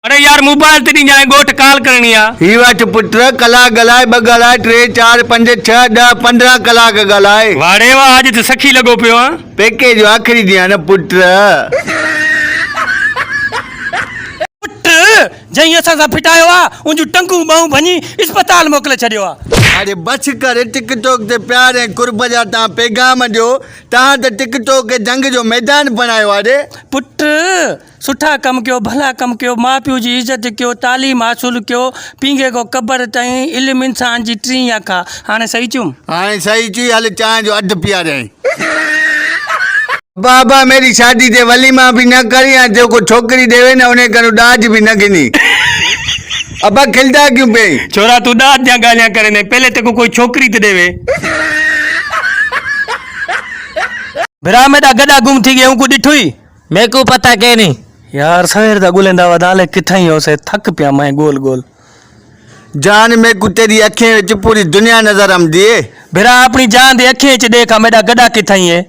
अरे यार मोबाइल ते नहीं जाए गोठ कॉल करनी आ ही वठ पुत्र कलाक गलाए 2 गलाए 3 4 5 6 10 15 कलाक गलाए वाड़े वाह आज तो सखी लगो पियो आ पैकेज आखिरी दिया न पुत्र जई असा सा फिटायो आ उंजू टंगू बाऊ भनी अस्पताल मोकले छडियो आ अरे बस कर टिकटॉक ते प्यार ऐं कुर्ब जा ता पैगाम ॾियो तहां त टिकटॉक के जंग जो मैदान बणायो आहे पुट सुठा कम कयो भला कम कयो माँ पियो जी इज्जत कयो तालीम हासिल कयो पींगे को कबर ताईं इल्म इंसान जी 3 अखा हाणे सही चुम हाणे सही चई हल चांहि जो अधु पीआरे बाबा मेरी शादी ते वलीमा भी न करी या जो को छोकरी देवे न उन्हें करो दाज भी न गिनी अबा खिलदा क्यों पे छोरा तू दाद जा गालियां करे ने पहले ते को कोई छोकरी ते देवे बिरा मेरा गदा गुम थी गया को दिठुई मेरे को पता के नहीं यार सवेर दा गुलेंदा वदाले किथाई हो से थक पिया मैं गोल गोल जान में को तेरी अखें विच पूरी दुनिया नजर आंदी है बिरा अपनी जान दे अखें च देखा मेरा गदा किथाई है